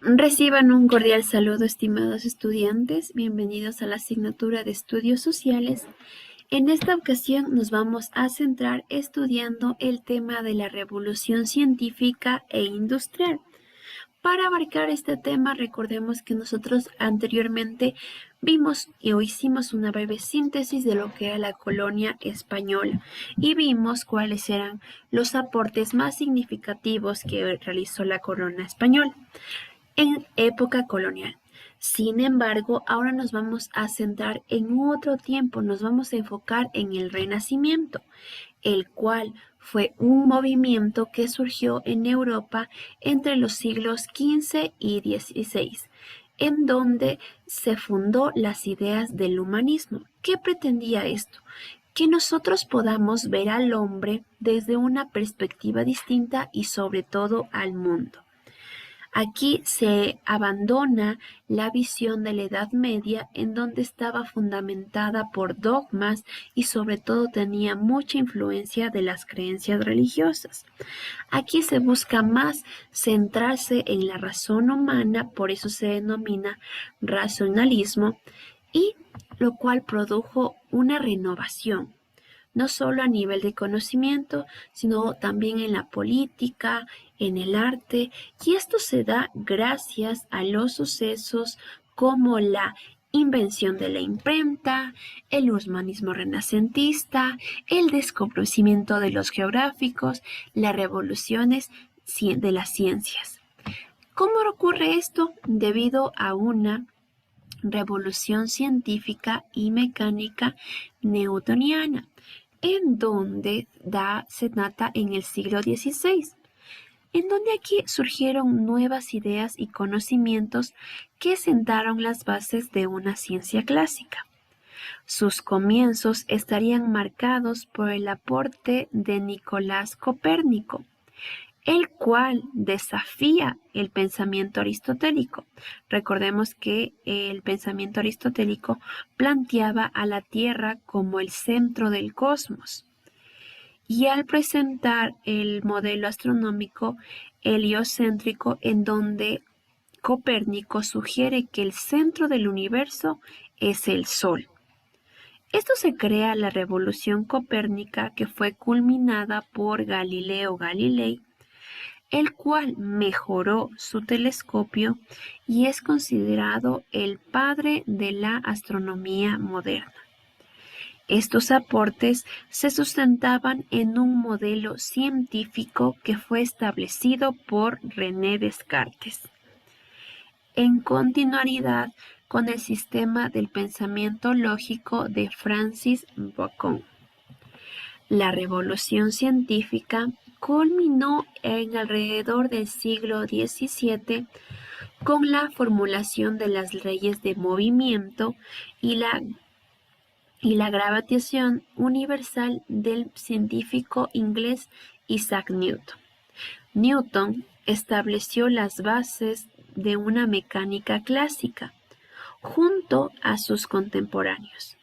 Reciban un cordial saludo, estimados estudiantes. Bienvenidos a la asignatura de Estudios Sociales. En esta ocasión nos vamos a centrar estudiando el tema de la revolución científica e industrial. Para abarcar este tema, recordemos que nosotros anteriormente vimos o hicimos una breve síntesis de lo que era la colonia española y vimos cuáles eran los aportes más significativos que realizó la corona española en época colonial. Sin embargo, ahora nos vamos a centrar en otro tiempo, nos vamos a enfocar en el Renacimiento, el cual fue un movimiento que surgió en Europa entre los siglos XV y XVI, en donde se fundó las ideas del humanismo. ¿Qué pretendía esto? Que nosotros podamos ver al hombre desde una perspectiva distinta y sobre todo al mundo. Aquí se abandona la visión de la Edad Media, en donde estaba fundamentada por dogmas y sobre todo tenía mucha influencia de las creencias religiosas. Aquí se busca más centrarse en la razón humana, por eso se denomina racionalismo, y lo cual produjo una renovación no solo a nivel de conocimiento, sino también en la política, en el arte, y esto se da gracias a los sucesos como la invención de la imprenta, el humanismo renacentista, el descubrimiento de los geográficos, las revoluciones de las ciencias. ¿Cómo ocurre esto? Debido a una revolución científica y mecánica newtoniana, en donde se data en el siglo XVI, en donde aquí surgieron nuevas ideas y conocimientos que sentaron las bases de una ciencia clásica. Sus comienzos estarían marcados por el aporte de Nicolás Copérnico, el cual desafía el pensamiento aristotélico. Recordemos que el pensamiento aristotélico planteaba a la Tierra como el centro del cosmos. Y al presentar el modelo astronómico heliocéntrico, en donde Copérnico sugiere que el centro del universo es el Sol. Esto se crea la revolución copérnica, que fue culminada por Galileo Galilei, el cual mejoró su telescopio y es considerado el padre de la astronomía moderna. Estos aportes se sustentaban en un modelo científico que fue establecido por René Descartes, en continuidad con el sistema del pensamiento lógico de Francis Bacon. La revolución científica culminó en alrededor del siglo XVII con la formulación de las leyes de movimiento y la gravitación universal del científico inglés Isaac Newton. Newton estableció las bases de una mecánica clásica junto a sus contemporáneos.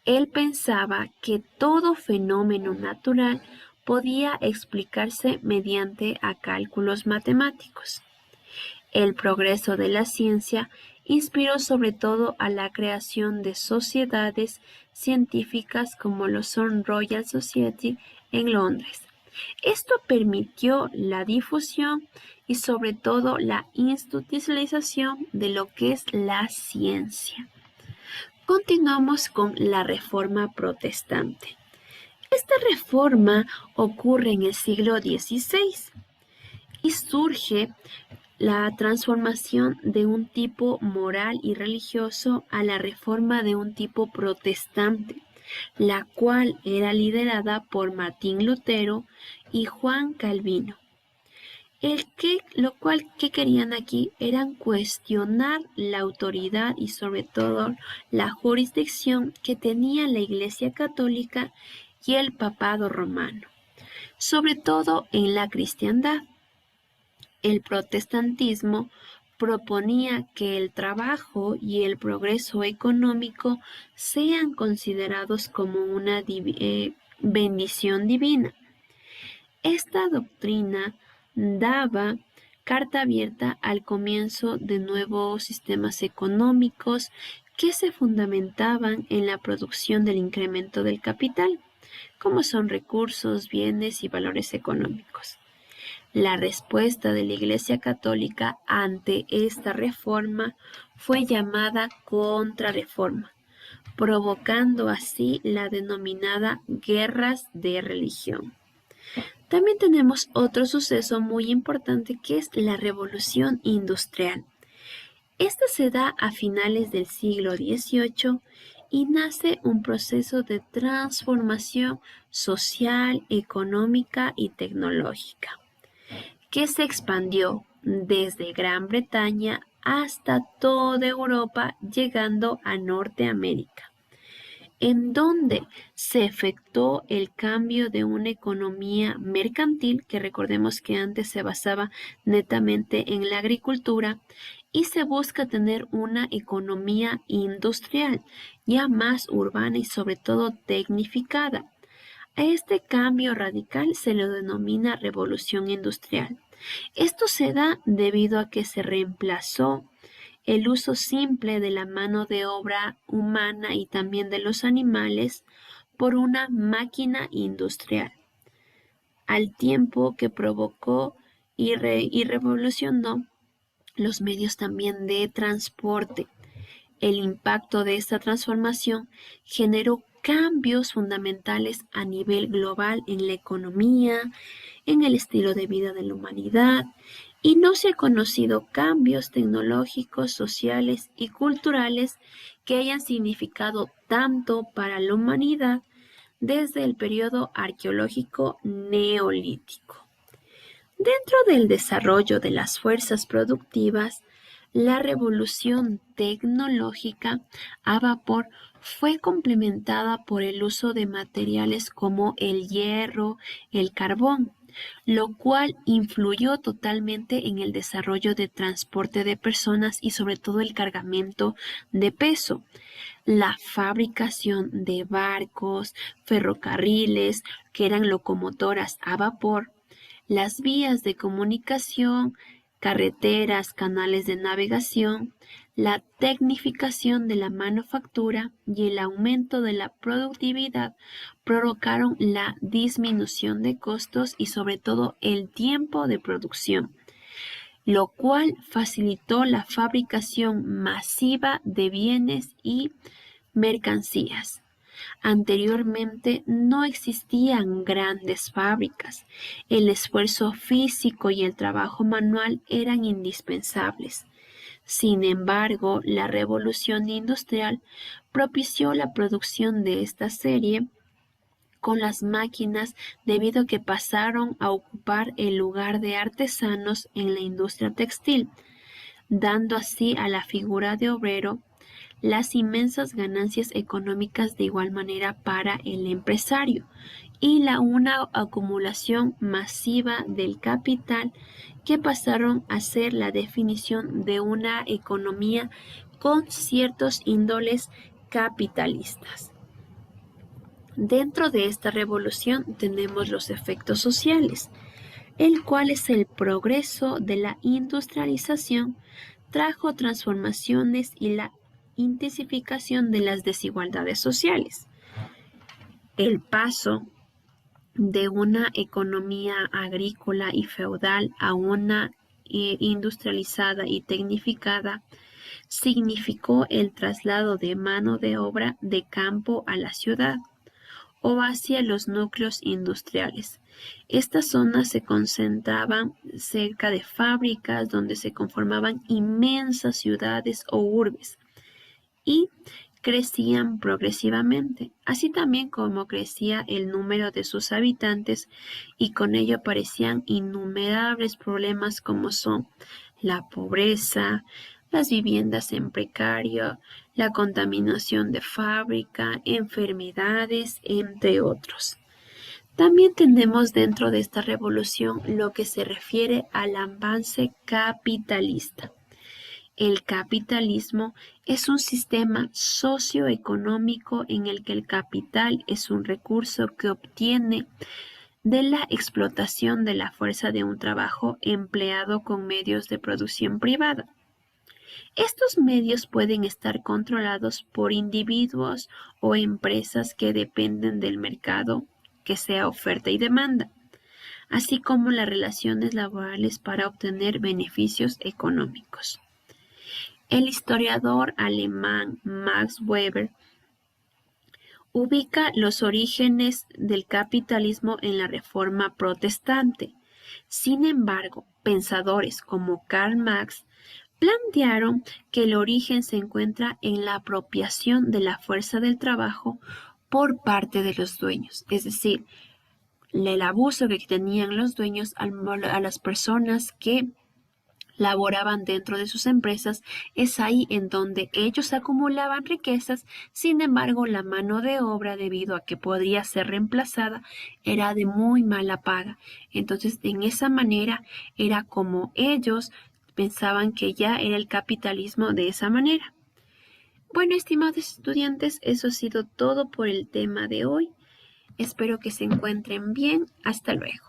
Él pensaba que todo fenómeno natural podía explicarse mediante cálculos matemáticos. El progreso de la ciencia inspiró sobre todo a la creación de sociedades científicas como lo son Royal Society en Londres. Esto permitió la difusión y sobre todo la institucionalización de lo que es la ciencia. Continuamos con la Reforma Protestante. Esta reforma ocurre en el siglo XVI y surge la transformación de un tipo moral y religioso a la reforma de un tipo protestante, la cual era liderada por Martín Lutero y Juan Calvino. ¿Qué querían aquí? Eran cuestionar la autoridad y sobre todo la jurisdicción que tenía la Iglesia Católica y el Papado Romano, sobre todo en la cristiandad. El protestantismo proponía que el trabajo y el progreso económico sean considerados como una bendición divina. Esta doctrina daba carta abierta al comienzo de nuevos sistemas económicos que se fundamentaban en la producción del incremento del capital, como son recursos, bienes y valores económicos. La respuesta de la Iglesia Católica ante esta reforma fue llamada Contrarreforma, provocando así la denominada guerras de religión. También tenemos otro suceso muy importante que es la Revolución Industrial. Esta se da a finales del siglo XVIII y nace un proceso de transformación social, económica y tecnológica, que se expandió desde Gran Bretaña hasta toda Europa, llegando a Norteamérica, en donde se efectuó el cambio de una economía mercantil, que recordemos que antes se basaba netamente en la agricultura, y se busca tener una economía industrial, ya más urbana y sobre todo tecnificada. A este cambio radical se lo denomina revolución industrial. Esto se da debido a que se reemplazó el uso simple de la mano de obra humana y también de los animales por una máquina industrial, al tiempo que provocó y revolucionó los medios también de transporte. El impacto de esta transformación generó cambios fundamentales a nivel global en la economía, en el estilo de vida de la humanidad, y no se han conocido cambios tecnológicos, sociales y culturales que hayan significado tanto para la humanidad desde el periodo arqueológico neolítico. Dentro del desarrollo de las fuerzas productivas, la revolución tecnológica a vapor fue complementada por el uso de materiales como el hierro, el carbón, lo cual influyó totalmente en el desarrollo de transporte de personas y sobre todo el cargamento de peso. La fabricación de barcos, ferrocarriles, que eran locomotoras a vapor, las vías de comunicación, carreteras, canales de navegación, la tecnificación de la manufactura y el aumento de la productividad provocaron la disminución de costos y sobre todo el tiempo de producción, lo cual facilitó la fabricación masiva de bienes y mercancías. Anteriormente no existían grandes fábricas. El esfuerzo físico y el trabajo manual eran indispensables. Sin embargo, la revolución industrial propició la producción de esta serie con las máquinas debido a que pasaron a ocupar el lugar de artesanos en la industria textil, dando así a la figura de obrero las inmensas ganancias económicas de igual manera para el empresario y una acumulación masiva del capital que pasaron a ser la definición de una economía con ciertos índoles capitalistas. Dentro de esta revolución tenemos los efectos sociales, el cual es el progreso de la industrialización, trajo transformaciones y la intensificación de las desigualdades sociales. El paso de una economía agrícola y feudal a una industrializada y tecnificada significó el traslado de mano de obra de campo a la ciudad o hacia los núcleos industriales. Estas zonas se concentraban cerca de fábricas donde se conformaban inmensas ciudades o urbes y crecían progresivamente, así también como crecía el número de sus habitantes, y con ello aparecían innumerables problemas como son la pobreza, las viviendas en precario, la contaminación de fábrica, enfermedades, entre otros. También tenemos dentro de esta revolución lo que se refiere al avance capitalista. El capitalismo es un sistema socioeconómico en el que el capital es un recurso que obtiene de la explotación de la fuerza de un trabajo empleado con medios de producción privada. Estos medios pueden estar controlados por individuos o empresas que dependen del mercado, que sea oferta y demanda, así como las relaciones laborales para obtener beneficios económicos. El historiador alemán Max Weber ubica los orígenes del capitalismo en la Reforma Protestante. Sin embargo, pensadores como Karl Marx plantearon que el origen se encuentra en la apropiación de la fuerza del trabajo por parte de los dueños, es decir, el abuso que tenían los dueños a las personas que laboraban dentro de sus empresas. Es ahí en donde ellos acumulaban riquezas. Sin embargo, la mano de obra, debido a que podría ser reemplazada, era de muy mala paga. Entonces, en esa manera era como ellos pensaban que ya era el capitalismo de esa manera. Bueno, estimados estudiantes, eso ha sido todo por el tema de hoy. Espero que se encuentren bien. Hasta luego.